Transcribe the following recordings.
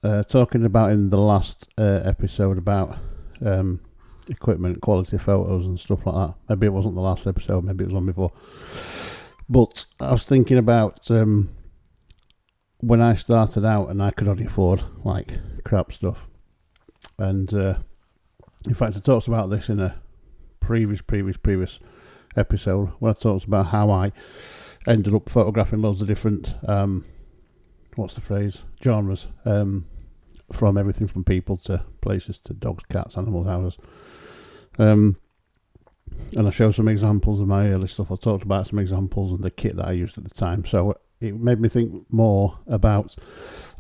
talking about in the last episode about equipment, quality photos and stuff like that. Maybe it wasn't the last episode, maybe it was one before. But I was thinking about when I started out and I could only afford like crap stuff. And in fact, I talked about this in a previous episode where I talked about how I ended up photographing loads of different genres, from everything from people to places to dogs, cats, animals, houses. And I showed some examples of my early stuff. I talked about some examples and the kit that I used at the time. So it made me think more about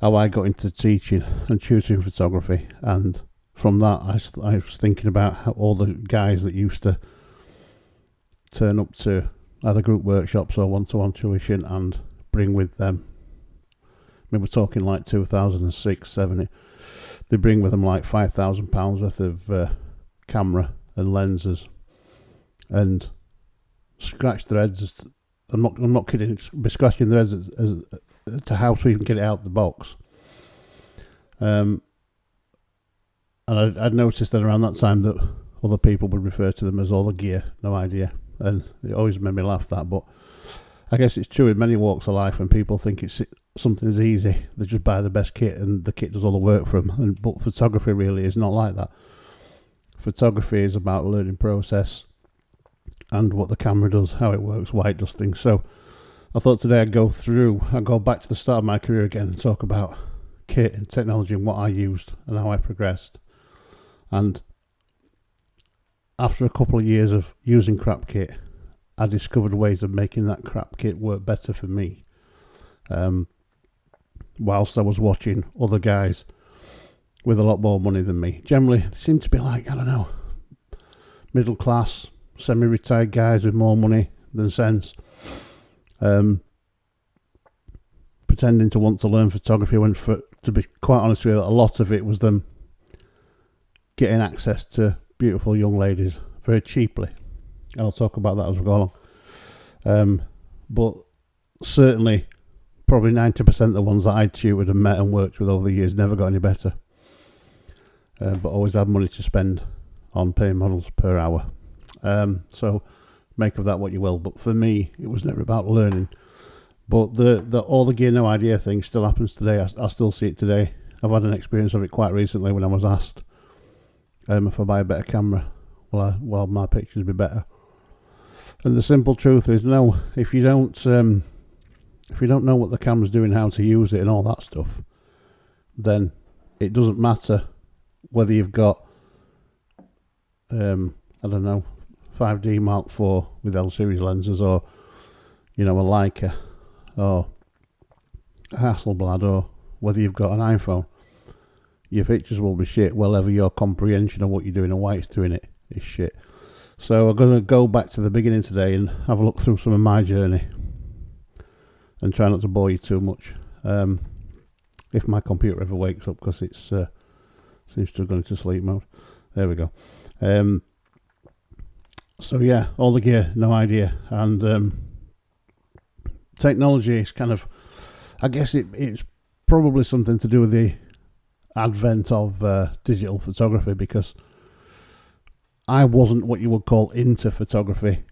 how I got into teaching and tutoring photography. And from that, I was thinking about how all the guys that used to turn up to either group workshops or one-to-one tuition and bring with them. I mean, we're talking like 2006, 7. They bring with them like £5,000 worth of camera and lenses, and scratch their heads. I'm not kidding. Be scratching their heads as to how to even get it out of the box. And I'd noticed that around that time that other people would refer to them as all the gear, no idea, and it always made me laugh that. But I guess it's true in many walks of life when people think it's something is easy, they just buy the best kit and the kit does all the work for them. But photography really is not like that. Photography is about learning process and what the camera does, how it works, why it does things. So I thought today I'd go back to the start of my career again and talk about kit and technology and what I used and how I progressed. And after a couple of years of using crap kit, I discovered ways of making that crap kit work better for me. Whilst I was watching other guys with a lot more money than me. Generally, they seem to be like, I don't know, middle class, semi-retired guys with more money than sense. Pretending to want to learn photography when, to be quite honest with you, a lot of it was them getting access to beautiful young ladies very cheaply. And I'll talk about that as we go along. But certainly, probably 90% of the ones that I tutored and met and worked with over the years never got any better. But always had money to spend on paying models per hour. So make of that what you will. But for me, it was never about learning. But the all the gear, no idea thing still happens today. I still see it today. I've had an experience of it quite recently when I was asked if I buy a better camera, will my pictures be better? And the simple truth is no. If you don't know what the camera's doing, how to use it and all that stuff, then it doesn't matter whether you've got I don't know, 5D Mark IV with L series lenses, or a Leica or a Hasselblad, or whether you've got an iPhone. Your pictures will be shit, wherever your comprehension of what you're doing and why it's doing it is shit. So I'm going to go back to the beginning today and have a look through some of my journey and try not to bore you too much. If my computer ever wakes up, because it's seems to have gone into sleep mode. There we go. So yeah, all the gear, no idea. And technology is kind of, I guess it's probably something to do with the advent of digital photography, because I wasn't what you would call into photography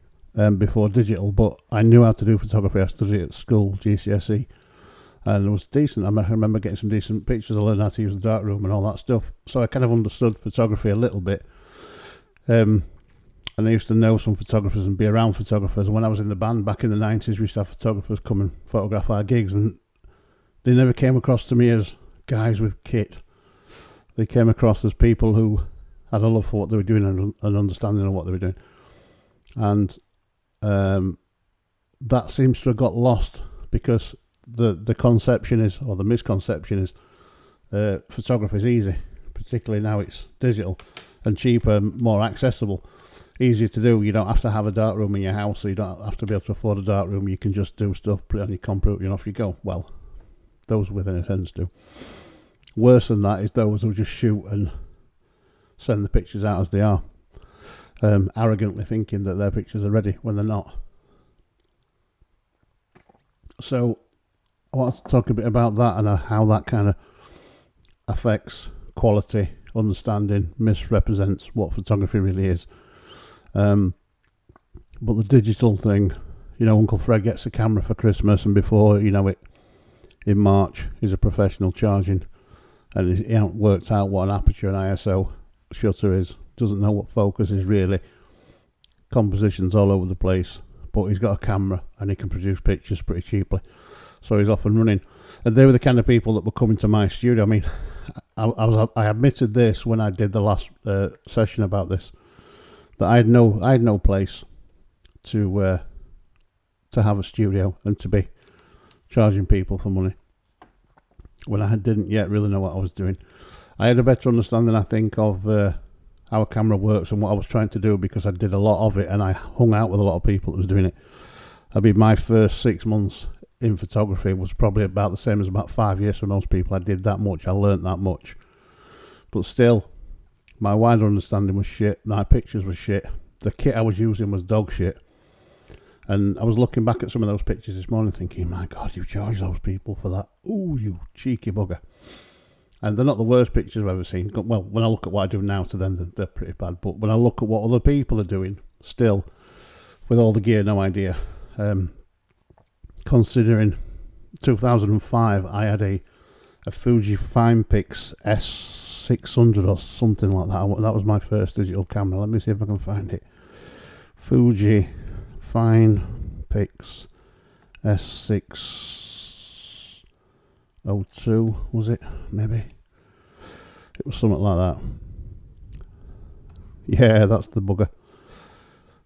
before digital, but I knew how to do photography. I studied at school, GCSE, and it was decent. I remember getting some decent pictures. I learned how to use the darkroom and all that stuff, so I kind of understood photography a little bit. And I used to know some photographers and be around photographers. And when I was in the band back in the 90s, we used to have photographers come and photograph our gigs, and they never came across to me as guys with kit. They came across as people who had a love for what they were doing and an understanding of what they were doing. And that seems to have got lost, because the conception is, or the misconception is, photography is easy, particularly now it's digital and cheaper, more accessible, easier to do. You don't have to have a darkroom in your house, so you don't have to be able to afford a darkroom. You can just do stuff, put it on your computer and off you go. Well, those within a sense do. Worse than that is those who just shoot and send the pictures out as they are, arrogantly thinking that their pictures are ready when they're not. So I want to talk a bit about that and how that kind of affects quality, understanding, misrepresents what photography really is. But the digital thing, you know, Uncle Fred gets a camera for Christmas, and before you know it, in March, he's a professional charging, and he hasn't worked out what an aperture and ISO shutter is, doesn't know what focus is really, compositions all over the place, but he's got a camera and he can produce pictures pretty cheaply, so he's off and running. And they were the kind of people that were coming to my studio. I mean, I admitted this when I did the last session about this, that I had no place to have a studio and to be charging people for money when I didn't yet really know what I was doing. I had a better understanding, I think, of how a camera works and what I was trying to do, because I did a lot of it and I hung out with a lot of people that was doing it. I mean, my first 6 months in photography was probably about the same as about 5 years for most people. I did that much, I learnt that much, but still my wider understanding was shit, my pictures were shit, the kit I was using was dog shit. And I was looking back at some of those pictures this morning thinking, my God, you charge those people for that. Ooh, you cheeky bugger. And they're not the worst pictures I've ever seen. Well, when I look at what I do now to them, they're pretty bad. But when I look at what other people are doing, still, with all the gear, no idea. Considering 2005, I had a Fuji Finepix S600 or something like that. That was my first digital camera. Let me see if I can find it. Fuji Finepix S602, was it? Maybe. It was something like that. Yeah, that's the bugger.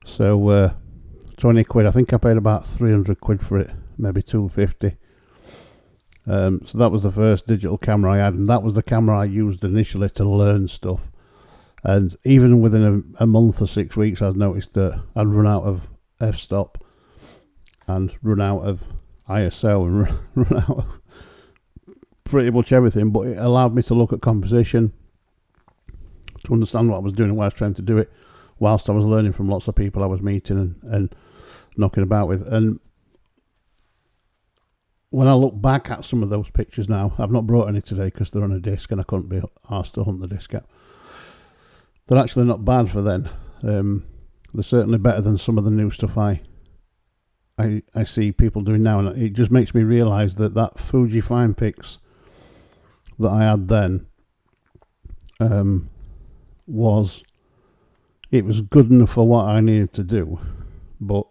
So, 20 quid. I think I paid about 300 quid for it, maybe 250. So that was the first digital camera I had, and that was the camera I used initially to learn stuff. And even within a month or 6 weeks, I'd noticed that I'd run out of f-stop and run out of ISO and run out of pretty much everything. But it allowed me to look at composition, to understand what I was doing and why I was trying to do it, whilst I was learning from lots of people I was meeting and knocking about with. And when I look back at some of those pictures now, I've not brought any today because they're on a disc and I couldn't be asked to hunt the disc out. They're actually not bad for then. They're certainly better than some of the new stuff I see people doing now, and it just makes me realise that Fuji Finepix that I had then was good enough for what I needed to do. But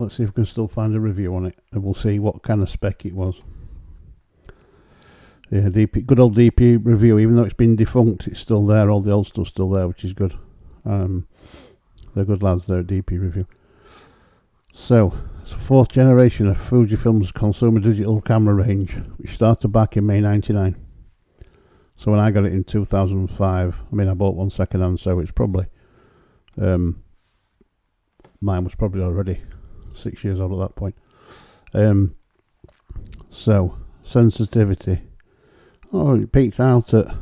let's see if we can still find a review on it, and we'll see what kind of spec it was. Yeah, DP, good old DP review. Even though it's been defunct, it's still there. All the old stuff's still there, which is good. They're good lads there at DP Review. So, it's the fourth generation of Fujifilm's consumer digital camera range, which started back in May 99. So when I got it in 2005, I mean, I bought one second hand, so it's probably, mine was probably already 6 years old at that point. So, sensitivity. Oh, it peaked out at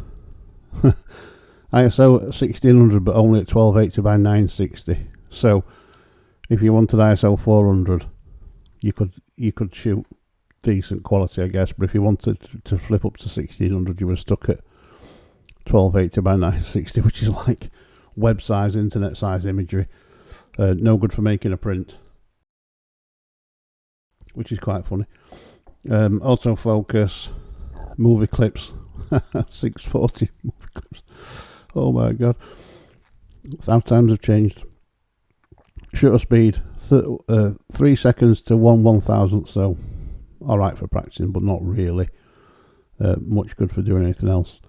ISO at 1600, but only at 1280 by 960. So if you wanted ISO 400, you could shoot decent quality, I guess. But if you wanted to flip up to 1600, you were stuck at 1280 by 960, which is like web size, internet size imagery. No good for making a print, which is quite funny. Autofocus, movie clips, 640 movie clips. Oh my God, how times have changed. Shutter speed, 3 seconds to 1/1000th, so alright for practicing, but not really much good for doing anything else.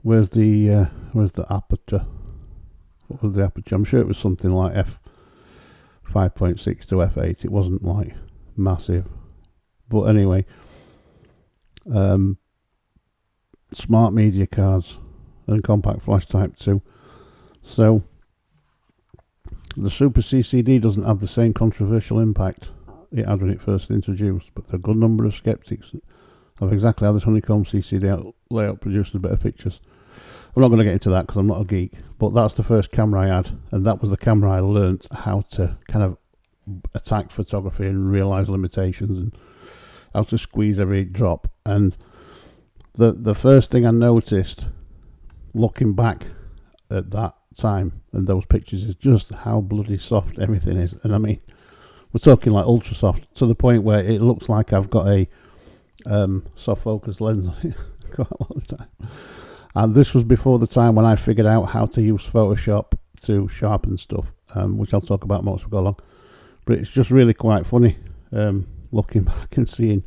Where's the aperture? What was the aperture? I'm sure it was something like f5.6 to f8. It wasn't like massive, but anyway. Smart media cards and compact flash type 2. So the Super CCD doesn't have the same controversial impact it had when it first introduced, but there are a good number of skeptics of exactly how this honeycomb CCD layout produces better pictures. I'm not going to get into that because I'm not a geek, but that's the first camera I had, and that was the camera I learnt how to kind of attack photography and realise limitations how to squeeze every drop. And the first thing I noticed, looking back at that time and those pictures, is just how bloody soft everything is. And I mean, we're talking like ultra soft, to the point where it looks like I've got a soft focus lens on it quite a lot of the time. And this was before the time when I figured out how to use Photoshop to sharpen stuff, which I'll talk about more as we go along. But it's just really quite funny looking back and seeing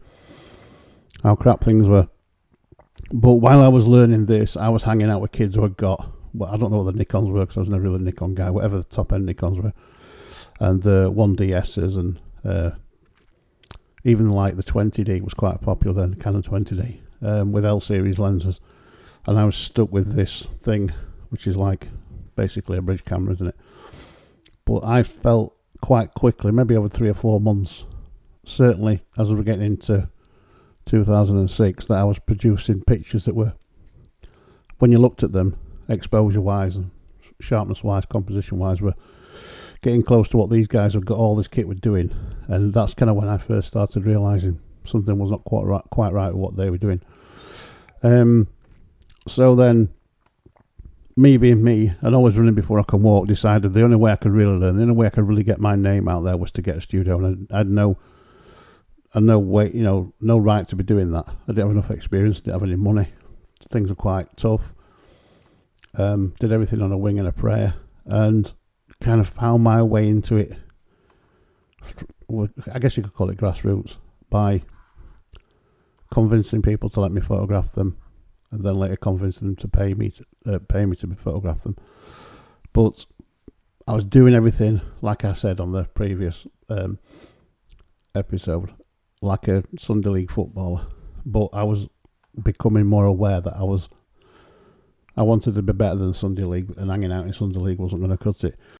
how crap things were. But while I was learning this, I was hanging out with kids who had got, well, I don't know what the Nikons were, because I was never really a Nikon guy, whatever the top end Nikons were, and 1DSs, and even like the 20D was quite popular then, Canon 20D, with L series lenses. And I was stuck with this thing, which is like basically a bridge camera, isn't it? But I felt quite quickly, maybe over 3 or 4 months, certainly as we were getting into 2006, that I was producing pictures that were, when you looked at them, exposure wise and sharpness wise, composition wise, were getting close to what these guys have got, all this kit were doing. And that's kind of when I first started realising something was not quite right with what they were doing. So then, me being me, and always running before I can walk, decided the only way I could really learn, the only way I could really get my name out there was to get a studio. And I had no way, no right to be doing that. I didn't have enough experience, didn't have any money. Things were quite tough. Did everything on a wing and a prayer, and kind of found my way into it. I guess you could call it grassroots, by convincing people to let me photograph them, and then later convincing them to pay me to photograph them. But I was doing everything, like I said on the previous episode, like a Sunday League footballer. But I was becoming more aware that I wanted to be better than Sunday League, and hanging out in Sunday League wasn't going to cut it.